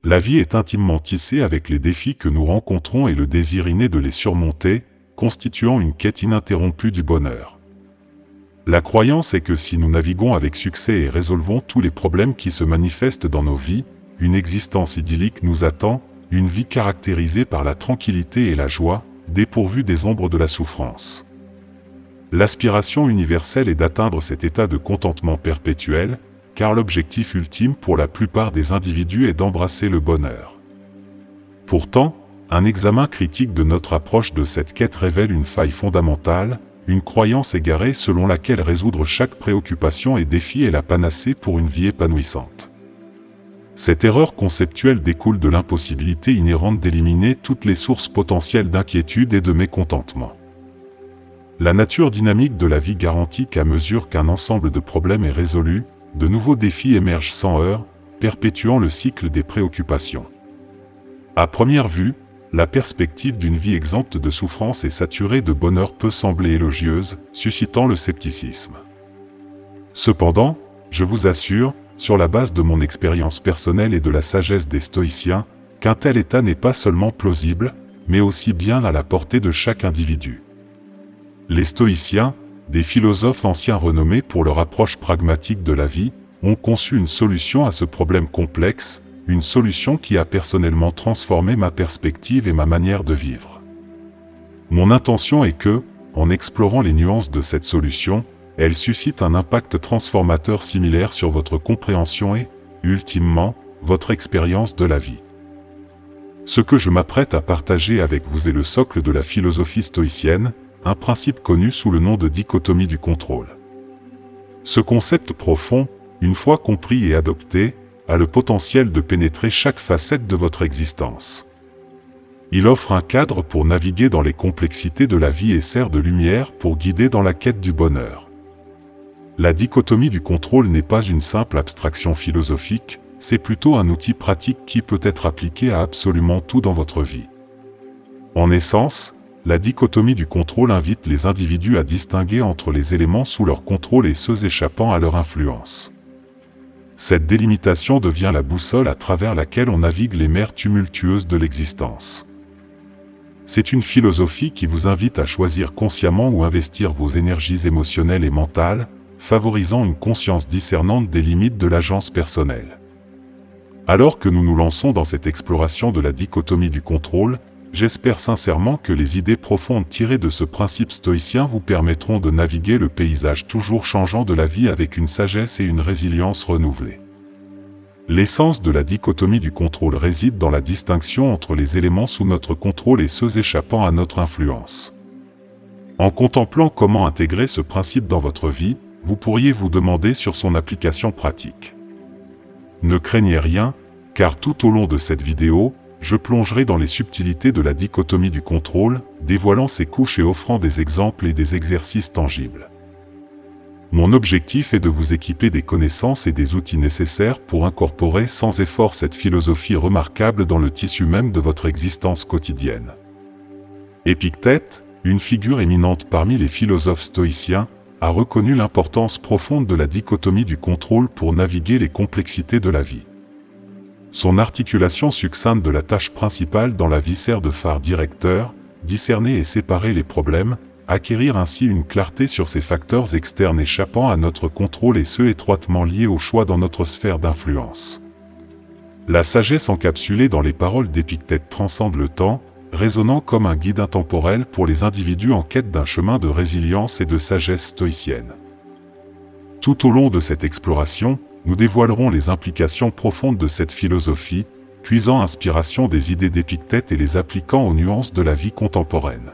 La vie est intimement tissée avec les défis que nous rencontrons et le désir inné de les surmonter, constituant une quête ininterrompue du bonheur. La croyance est que si nous naviguons avec succès et résolvons tous les problèmes qui se manifestent dans nos vies, une existence idyllique nous attend, une vie caractérisée par la tranquillité et la joie, dépourvue des ombres de la souffrance. L'aspiration universelle est d'atteindre cet état de contentement perpétuel, car l'objectif ultime pour la plupart des individus est d'embrasser le bonheur. Pourtant, un examen critique de notre approche de cette quête révèle une faille fondamentale, une croyance égarée selon laquelle résoudre chaque préoccupation et défi est la panacée pour une vie épanouissante. Cette erreur conceptuelle découle de l'impossibilité inhérente d'éliminer toutes les sources potentielles d'inquiétude et de mécontentement. La nature dynamique de la vie garantit qu'à mesure qu'un ensemble de problèmes est résolu, de nouveaux défis émergent sans heurts, perpétuant le cycle des préoccupations. À première vue, la perspective d'une vie exempte de souffrance et saturée de bonheur peut sembler élogieuse, suscitant le scepticisme. Cependant, je vous assure, sur la base de mon expérience personnelle et de la sagesse des stoïciens, qu'un tel état n'est pas seulement plausible, mais aussi bien à la portée de chaque individu. Les stoïciens, des philosophes anciens renommés pour leur approche pragmatique de la vie, ont conçu une solution à ce problème complexe, une solution qui a personnellement transformé ma perspective et ma manière de vivre. Mon intention est que, en explorant les nuances de cette solution, elle suscite un impact transformateur similaire sur votre compréhension et, ultimement, votre expérience de la vie. Ce que je m'apprête à partager avec vous est le socle de la philosophie stoïcienne, un principe connu sous le nom de dichotomie du contrôle. Ce concept profond, une fois compris et adopté, a le potentiel de pénétrer chaque facette de votre existence. Il offre un cadre pour naviguer dans les complexités de la vie et sert de lumière pour guider dans la quête du bonheur. La dichotomie du contrôle n'est pas une simple abstraction philosophique, c'est plutôt un outil pratique qui peut être appliqué à absolument tout dans votre vie. En essence, la dichotomie du contrôle invite les individus à distinguer entre les éléments sous leur contrôle et ceux échappant à leur influence. Cette délimitation devient la boussole à travers laquelle on navigue les mers tumultueuses de l'existence. C'est une philosophie qui vous invite à choisir consciemment où investir vos énergies émotionnelles et mentales, favorisant une conscience discernante des limites de l'agence personnelle. Alors que nous nous lançons dans cette exploration de la dichotomie du contrôle, j'espère sincèrement que les idées profondes tirées de ce principe stoïcien vous permettront de naviguer le paysage toujours changeant de la vie avec une sagesse et une résilience renouvelées. L'essence de la dichotomie du contrôle réside dans la distinction entre les éléments sous notre contrôle et ceux échappant à notre influence. En contemplant comment intégrer ce principe dans votre vie, vous pourriez vous demander sur son application pratique. Ne craignez rien, car tout au long de cette vidéo, je plongerai dans les subtilités de la dichotomie du contrôle, dévoilant ses couches et offrant des exemples et des exercices tangibles. Mon objectif est de vous équiper des connaissances et des outils nécessaires pour incorporer sans effort cette philosophie remarquable dans le tissu même de votre existence quotidienne. Épictète, une figure éminente parmi les philosophes stoïciens, a reconnu l'importance profonde de la dichotomie du contrôle pour naviguer les complexités de la vie. Son articulation succincte de la tâche principale dans la vie sert de phare directeur, discerner et séparer les problèmes, acquérir ainsi une clarté sur ces facteurs externes échappant à notre contrôle et ceux étroitement liés au choix dans notre sphère d'influence. La sagesse encapsulée dans les paroles d'Épictète transcende le temps, résonnant comme un guide intemporel pour les individus en quête d'un chemin de résilience et de sagesse stoïcienne. Tout au long de cette exploration, nous dévoilerons les implications profondes de cette philosophie, puisant inspiration des idées d'Épictète et les appliquant aux nuances de la vie contemporaine.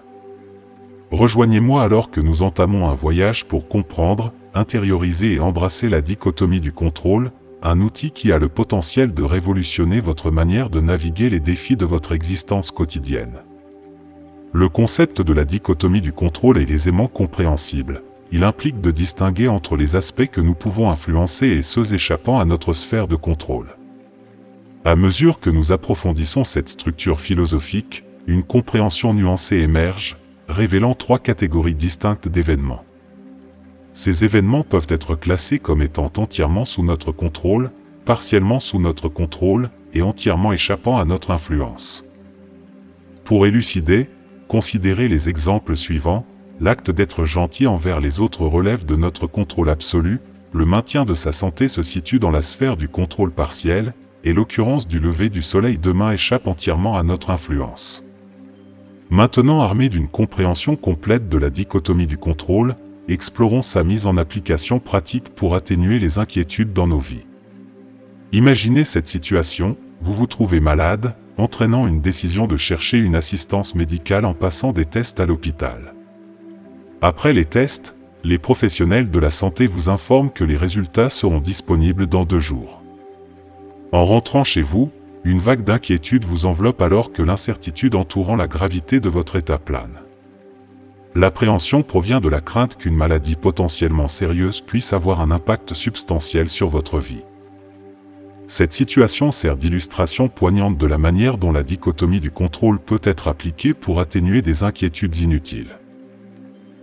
Rejoignez-moi alors que nous entamons un voyage pour comprendre, intérioriser et embrasser la dichotomie du contrôle, un outil qui a le potentiel de révolutionner votre manière de naviguer les défis de votre existence quotidienne. Le concept de la dichotomie du contrôle est aisément compréhensible. Il implique de distinguer entre les aspects que nous pouvons influencer et ceux échappant à notre sphère de contrôle. À mesure que nous approfondissons cette structure philosophique, une compréhension nuancée émerge, révélant trois catégories distinctes d'événements. Ces événements peuvent être classés comme étant entièrement sous notre contrôle, partiellement sous notre contrôle, et entièrement échappant à notre influence. Pour élucider, considérez les exemples suivants. L'acte d'être gentil envers les autres relève de notre contrôle absolu, le maintien de sa santé se situe dans la sphère du contrôle partiel, et l'occurrence du lever du soleil demain échappe entièrement à notre influence. Maintenant, armés d'une compréhension complète de la dichotomie du contrôle, explorons sa mise en application pratique pour atténuer les inquiétudes dans nos vies. Imaginez cette situation, vous vous trouvez malade, entraînant une décision de chercher une assistance médicale en passant des tests à l'hôpital. Après les tests, les professionnels de la santé vous informent que les résultats seront disponibles dans 2 jours. En rentrant chez vous, une vague d'inquiétude vous enveloppe alors que l'incertitude entourant la gravité de votre état plane. L'appréhension provient de la crainte qu'une maladie potentiellement sérieuse puisse avoir un impact substantiel sur votre vie. Cette situation sert d'illustration poignante de la manière dont la dichotomie du contrôle peut être appliquée pour atténuer des inquiétudes inutiles.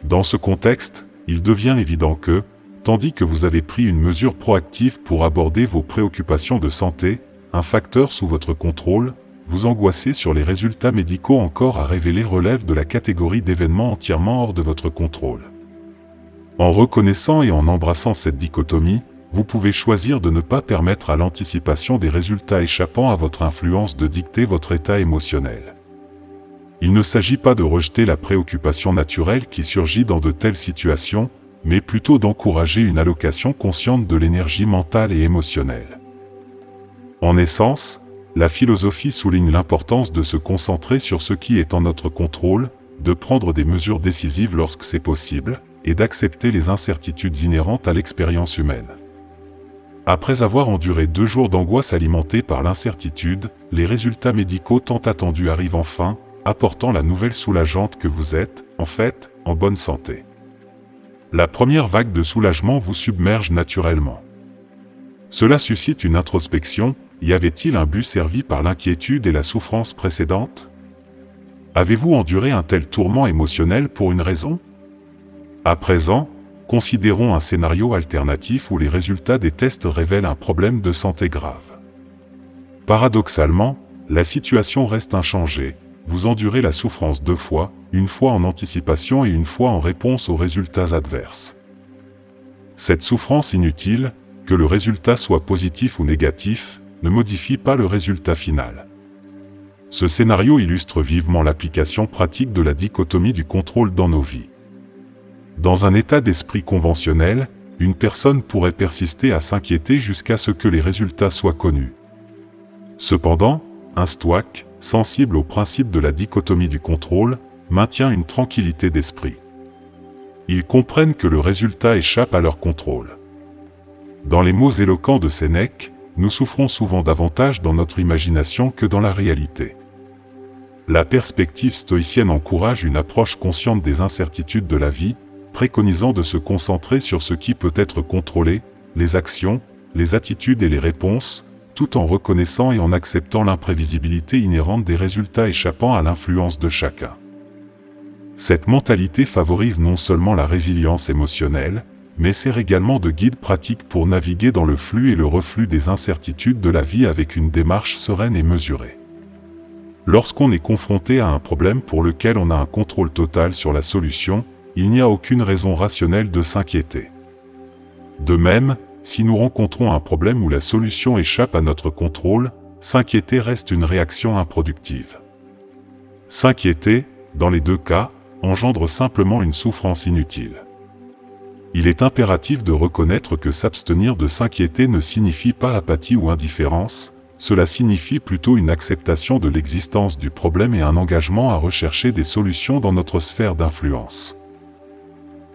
Dans ce contexte, il devient évident que, tandis que vous avez pris une mesure proactive pour aborder vos préoccupations de santé, un facteur sous votre contrôle, vous angoissez sur les résultats médicaux encore à révéler relève de la catégorie d'événements entièrement hors de votre contrôle. En reconnaissant et en embrassant cette dichotomie, vous pouvez choisir de ne pas permettre à l'anticipation des résultats échappant à votre influence de dicter votre état émotionnel. Il ne s'agit pas de rejeter la préoccupation naturelle qui surgit dans de telles situations, mais plutôt d'encourager une allocation consciente de l'énergie mentale et émotionnelle. En essence, la philosophie souligne l'importance de se concentrer sur ce qui est en notre contrôle, de prendre des mesures décisives lorsque c'est possible, et d'accepter les incertitudes inhérentes à l'expérience humaine. Après avoir enduré 2 jours d'angoisse alimentée par l'incertitude, les résultats médicaux tant attendus arrivent enfin, apportant la nouvelle soulageante que vous êtes, en fait, en bonne santé. La première vague de soulagement vous submerge naturellement. Cela suscite une introspection. Y avait-il un but servi par l'inquiétude et la souffrance précédentes? Avez-vous enduré un tel tourment émotionnel pour une raison? À présent, considérons un scénario alternatif où les résultats des tests révèlent un problème de santé grave. Paradoxalement, la situation reste inchangée. Vous endurez la souffrance 2 fois, une fois en anticipation et une fois en réponse aux résultats adverses. Cette souffrance inutile, que le résultat soit positif ou négatif, ne modifie pas le résultat final. Ce scénario illustre vivement l'application pratique de la dichotomie du contrôle dans nos vies. Dans un état d'esprit conventionnel, une personne pourrait persister à s'inquiéter jusqu'à ce que les résultats soient connus. Cependant, un stoïque, sensible au principe de la dichotomie du contrôle, maintient une tranquillité d'esprit. Ils comprennent que le résultat échappe à leur contrôle. Dans les mots éloquents de Sénèque, nous souffrons souvent davantage dans notre imagination que dans la réalité. La perspective stoïcienne encourage une approche consciente des incertitudes de la vie, préconisant de se concentrer sur ce qui peut être contrôlé, les actions, les attitudes et les réponses, tout en reconnaissant et en acceptant l'imprévisibilité inhérente des résultats échappant à l'influence de chacun. Cette mentalité favorise non seulement la résilience émotionnelle, mais sert également de guide pratique pour naviguer dans le flux et le reflux des incertitudes de la vie avec une démarche sereine et mesurée. Lorsqu'on est confronté à un problème pour lequel on a un contrôle total sur la solution, il n'y a aucune raison rationnelle de s'inquiéter. De même, si nous rencontrons un problème où la solution échappe à notre contrôle, s'inquiéter reste une réaction improductive. S'inquiéter, dans les 2 cas, engendre simplement une souffrance inutile. Il est impératif de reconnaître que s'abstenir de s'inquiéter ne signifie pas apathie ou indifférence, cela signifie plutôt une acceptation de l'existence du problème et un engagement à rechercher des solutions dans notre sphère d'influence.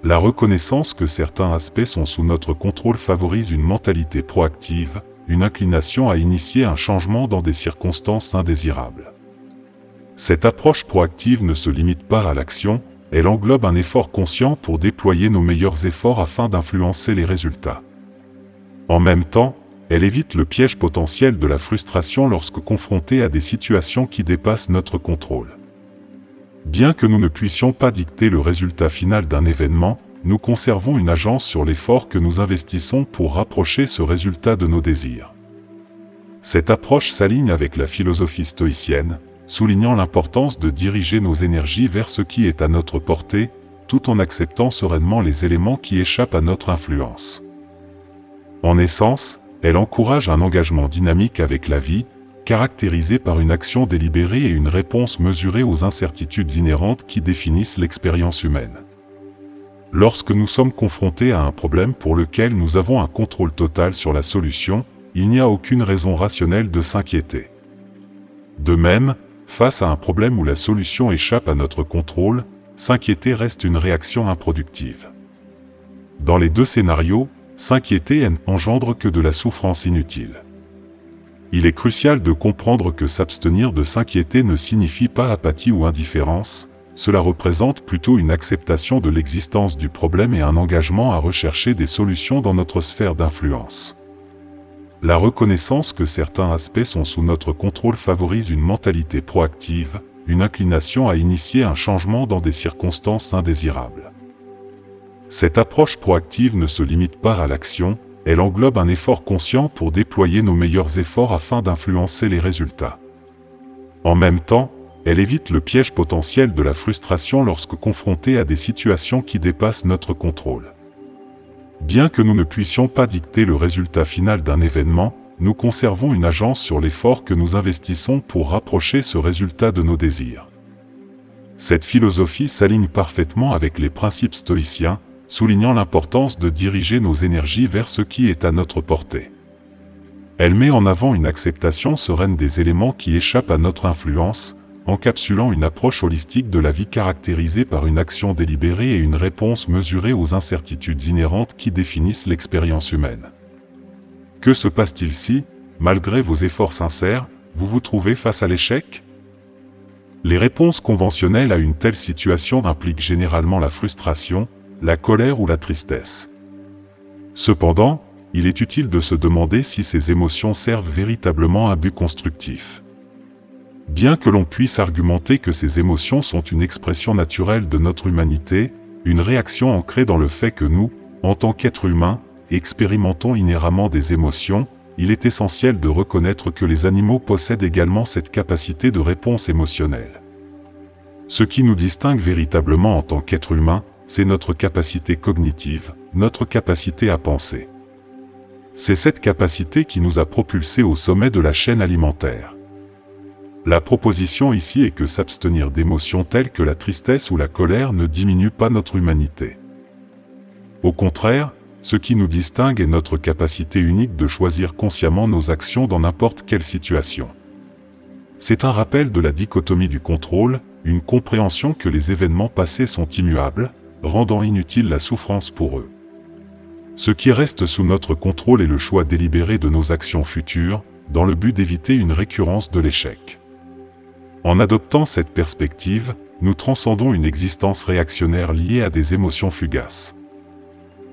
La reconnaissance que certains aspects sont sous notre contrôle favorise une mentalité proactive, une inclination à initier un changement dans des circonstances indésirables. Cette approche proactive ne se limite pas à l'action, elle englobe un effort conscient pour déployer nos meilleurs efforts afin d'influencer les résultats. En même temps, elle évite le piège potentiel de la frustration lorsque confrontée à des situations qui dépassent notre contrôle. Bien que nous ne puissions pas dicter le résultat final d'un événement, nous conservons une agence sur l'effort que nous investissons pour rapprocher ce résultat de nos désirs. Cette approche s'aligne avec la philosophie stoïcienne, soulignant l'importance de diriger nos énergies vers ce qui est à notre portée, tout en acceptant sereinement les éléments qui échappent à notre influence. En essence, elle encourage un engagement dynamique avec la vie, caractérisé par une action délibérée et une réponse mesurée aux incertitudes inhérentes qui définissent l'expérience humaine. Lorsque nous sommes confrontés à un problème pour lequel nous avons un contrôle total sur la solution, il n'y a aucune raison rationnelle de s'inquiéter. De même, face à un problème où la solution échappe à notre contrôle, s'inquiéter reste une réaction improductive. Dans les deux scénarios, s'inquiéter n'engendre que de la souffrance inutile. Il est crucial de comprendre que s'abstenir de s'inquiéter ne signifie pas apathie ou indifférence, cela représente plutôt une acceptation de l'existence du problème et un engagement à rechercher des solutions dans notre sphère d'influence. La reconnaissance que certains aspects sont sous notre contrôle favorise une mentalité proactive, une inclination à initier un changement dans des circonstances indésirables. Cette approche proactive ne se limite pas à l'action, elle englobe un effort conscient pour déployer nos meilleurs efforts afin d'influencer les résultats. En même temps, elle évite le piège potentiel de la frustration lorsque confrontée à des situations qui dépassent notre contrôle. Bien que nous ne puissions pas dicter le résultat final d'un événement, nous conservons une agence sur l'effort que nous investissons pour rapprocher ce résultat de nos désirs. Cette philosophie s'aligne parfaitement avec les principes stoïciens, soulignant l'importance de diriger nos énergies vers ce qui est à notre portée. Elle met en avant une acceptation sereine des éléments qui échappent à notre influence, encapsulant une approche holistique de la vie caractérisée par une action délibérée et une réponse mesurée aux incertitudes inhérentes qui définissent l'expérience humaine. Que se passe-t-il si, malgré vos efforts sincères, vous vous trouvez face à l'échec ? Les réponses conventionnelles à une telle situation impliquent généralement la frustration, la colère ou la tristesse. Cependant, il est utile de se demander si ces émotions servent véritablement un but constructif. Bien que l'on puisse argumenter que ces émotions sont une expression naturelle de notre humanité, une réaction ancrée dans le fait que nous, en tant qu'êtres humains, expérimentons inhéremment des émotions, il est essentiel de reconnaître que les animaux possèdent également cette capacité de réponse émotionnelle. Ce qui nous distingue véritablement en tant qu'êtres humains, c'est notre capacité cognitive, notre capacité à penser. C'est cette capacité qui nous a propulsés au sommet de la chaîne alimentaire. La proposition ici est que s'abstenir d'émotions telles que la tristesse ou la colère ne diminue pas notre humanité. Au contraire, ce qui nous distingue est notre capacité unique de choisir consciemment nos actions dans n'importe quelle situation. C'est un rappel de la dichotomie du contrôle, une compréhension que les événements passés sont immuables, rendant inutile la souffrance pour eux. Ce qui reste sous notre contrôle est le choix délibéré de nos actions futures, dans le but d'éviter une récurrence de l'échec. En adoptant cette perspective, nous transcendons une existence réactionnaire liée à des émotions fugaces.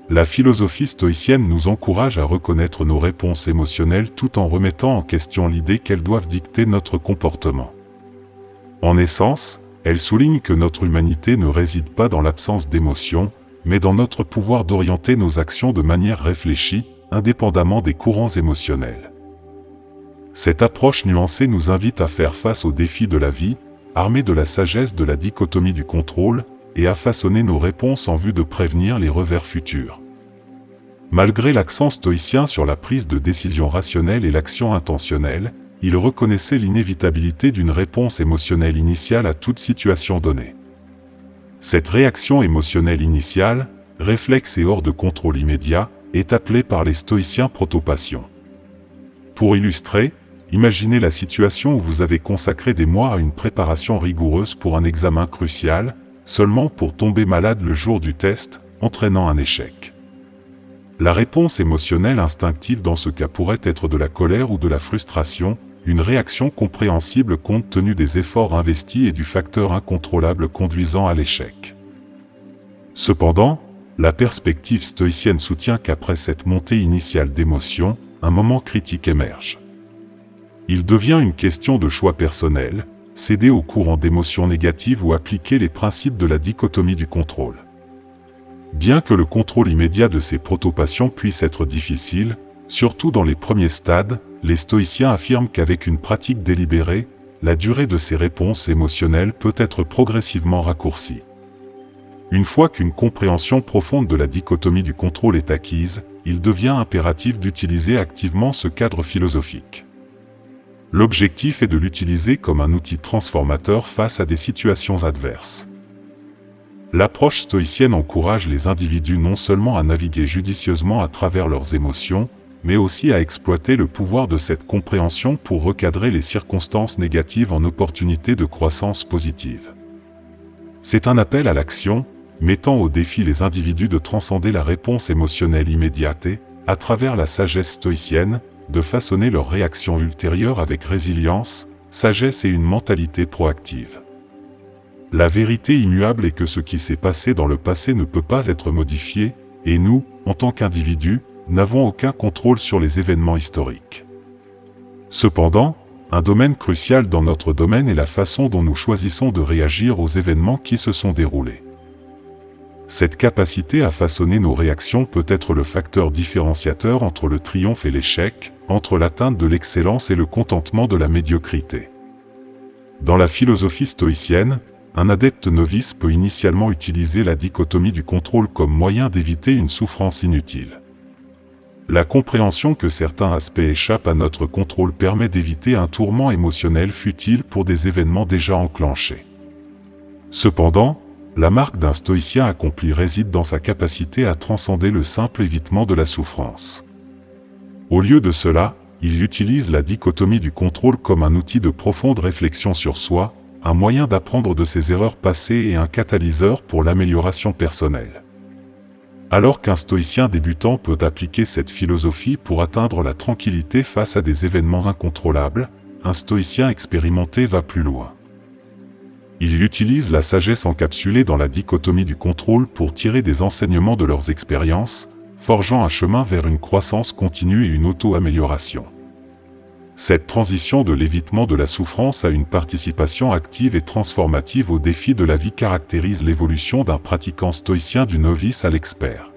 La philosophie stoïcienne nous encourage à reconnaître nos réponses émotionnelles tout en remettant en question l'idée qu'elles doivent dicter notre comportement. En essence, elle souligne que notre humanité ne réside pas dans l'absence d'émotions, mais dans notre pouvoir d'orienter nos actions de manière réfléchie, indépendamment des courants émotionnels. Cette approche nuancée nous invite à faire face aux défis de la vie, armés de la sagesse de la dichotomie du contrôle, et à façonner nos réponses en vue de prévenir les revers futurs. Malgré l'accent stoïcien sur la prise de décision rationnelle et l'action intentionnelle, il reconnaissait l'inévitabilité d'une réponse émotionnelle initiale à toute situation donnée. Cette réaction émotionnelle initiale, réflexe et hors de contrôle immédiat, est appelée par les stoïciens protopassion. Pour illustrer, imaginez la situation où vous avez consacré des mois à une préparation rigoureuse pour un examen crucial, seulement pour tomber malade le jour du test, entraînant un échec. La réponse émotionnelle instinctive dans ce cas pourrait être de la colère ou de la frustration, une réaction compréhensible compte tenu des efforts investis et du facteur incontrôlable conduisant à l'échec. Cependant, la perspective stoïcienne soutient qu'après cette montée initiale d'émotions, un moment critique émerge. Il devient une question de choix personnel, céder au courant d'émotions négatives ou appliquer les principes de la dichotomie du contrôle. Bien que le contrôle immédiat de ces protopassions puisse être difficile, surtout dans les premiers stades, les stoïciens affirment qu'avec une pratique délibérée, la durée de ces réponses émotionnelles peut être progressivement raccourcie. Une fois qu'une compréhension profonde de la dichotomie du contrôle est acquise, il devient impératif d'utiliser activement ce cadre philosophique. L'objectif est de l'utiliser comme un outil transformateur face à des situations adverses. L'approche stoïcienne encourage les individus non seulement à naviguer judicieusement à travers leurs émotions, mais aussi à exploiter le pouvoir de cette compréhension pour recadrer les circonstances négatives en opportunités de croissance positive. C'est un appel à l'action, mettant au défi les individus de transcender la réponse émotionnelle immédiate et, à travers la sagesse stoïcienne, de façonner leur réaction ultérieure avec résilience, sagesse et une mentalité proactive. La vérité immuable est que ce qui s'est passé dans le passé ne peut pas être modifié, et nous, en tant qu'individus, n'avons aucun contrôle sur les événements historiques. Cependant, un domaine crucial dans notre domaine est la façon dont nous choisissons de réagir aux événements qui se sont déroulés. Cette capacité à façonner nos réactions peut être le facteur différenciateur entre le triomphe et l'échec, entre l'atteinte de l'excellence et le contentement de la médiocrité. Dans la philosophie stoïcienne, un adepte novice peut initialement utiliser la dichotomie du contrôle comme moyen d'éviter une souffrance inutile. La compréhension que certains aspects échappent à notre contrôle permet d'éviter un tourment émotionnel futile pour des événements déjà enclenchés. Cependant, la marque d'un stoïcien accompli réside dans sa capacité à transcender le simple évitement de la souffrance. Au lieu de cela, il utilise la dichotomie du contrôle comme un outil de profonde réflexion sur soi, un moyen d'apprendre de ses erreurs passées et un catalyseur pour l'amélioration personnelle. Alors qu'un stoïcien débutant peut appliquer cette philosophie pour atteindre la tranquillité face à des événements incontrôlables, un stoïcien expérimenté va plus loin. Il utilise la sagesse encapsulée dans la dichotomie du contrôle pour tirer des enseignements de leurs expériences, forgeant un chemin vers une croissance continue et une auto-amélioration. Cette transition de l'évitement de la souffrance à une participation active et transformative aux défis de la vie caractérise l'évolution d'un pratiquant stoïcien du novice à l'expert.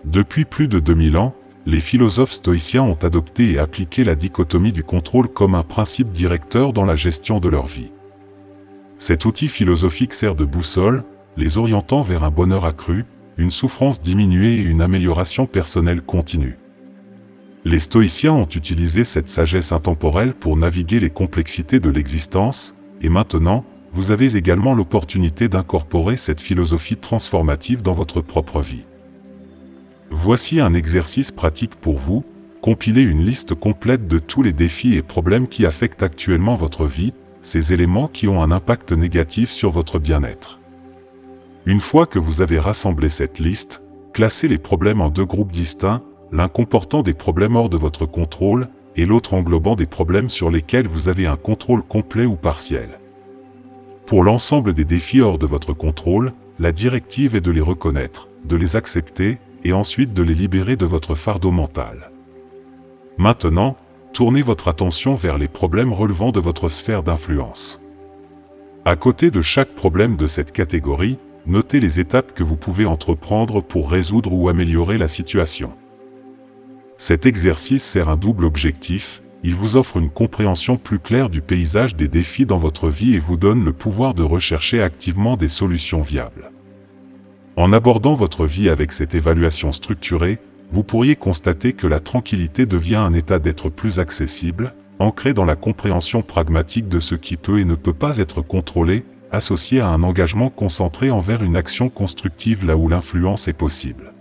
Depuis plus de 2000 ans, les philosophes stoïciens ont adopté et appliqué la dichotomie du contrôle comme un principe directeur dans la gestion de leur vie. Cet outil philosophique sert de boussole, les orientant vers un bonheur accru, une souffrance diminuée et une amélioration personnelle continue. Les stoïciens ont utilisé cette sagesse intemporelle pour naviguer les complexités de l'existence, et maintenant, vous avez également l'opportunité d'incorporer cette philosophie transformative dans votre propre vie. Voici un exercice pratique pour vous, compilez une liste complète de tous les défis et problèmes qui affectent actuellement votre vie, ces éléments qui ont un impact négatif sur votre bien-être. Une fois que vous avez rassemblé cette liste, classez les problèmes en deux groupes distincts, l'un comportant des problèmes hors de votre contrôle, et l'autre englobant des problèmes sur lesquels vous avez un contrôle complet ou partiel. Pour l'ensemble des défis hors de votre contrôle, la directive est de les reconnaître, de les accepter, et ensuite de les libérer de votre fardeau mental. Maintenant, tournez votre attention vers les problèmes relevant de votre sphère d'influence. À côté de chaque problème de cette catégorie, notez les étapes que vous pouvez entreprendre pour résoudre ou améliorer la situation. Cet exercice sert un double objectif, il vous offre une compréhension plus claire du paysage des défis dans votre vie et vous donne le pouvoir de rechercher activement des solutions viables. En abordant votre vie avec cette évaluation structurée, vous pourriez constater que la tranquillité devient un état d'être plus accessible, ancré dans la compréhension pragmatique de ce qui peut et ne peut pas être contrôlé, associé à un engagement concentré envers une action constructive là où l'influence est possible.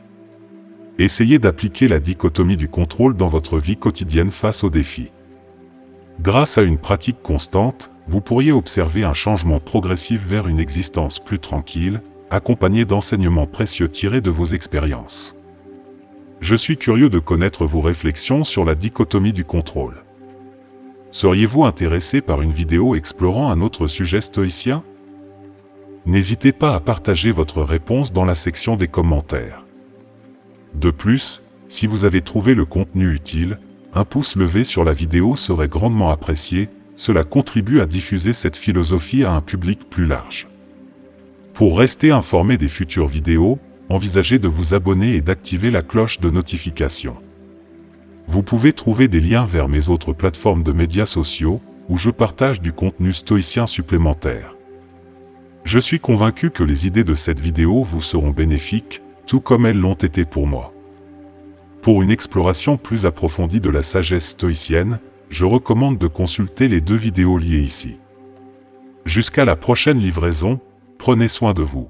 Essayez d'appliquer la dichotomie du contrôle dans votre vie quotidienne face aux défis. Grâce à une pratique constante, vous pourriez observer un changement progressif vers une existence plus tranquille, accompagné d'enseignements précieux tirés de vos expériences. Je suis curieux de connaître vos réflexions sur la dichotomie du contrôle. Seriez-vous intéressé par une vidéo explorant un autre sujet stoïcien? N'hésitez pas à partager votre réponse dans la section des commentaires. De plus, si vous avez trouvé le contenu utile, un pouce levé sur la vidéo serait grandement apprécié, cela contribue à diffuser cette philosophie à un public plus large. Pour rester informé des futures vidéos, envisagez de vous abonner et d'activer la cloche de notification. Vous pouvez trouver des liens vers mes autres plateformes de médias sociaux, où je partage du contenu stoïcien supplémentaire. Je suis convaincu que les idées de cette vidéo vous seront bénéfiques, tout comme elles l'ont été pour moi. Pour une exploration plus approfondie de la sagesse stoïcienne, je recommande de consulter les 2 vidéos liées ici. Jusqu'à la prochaine livraison, prenez soin de vous.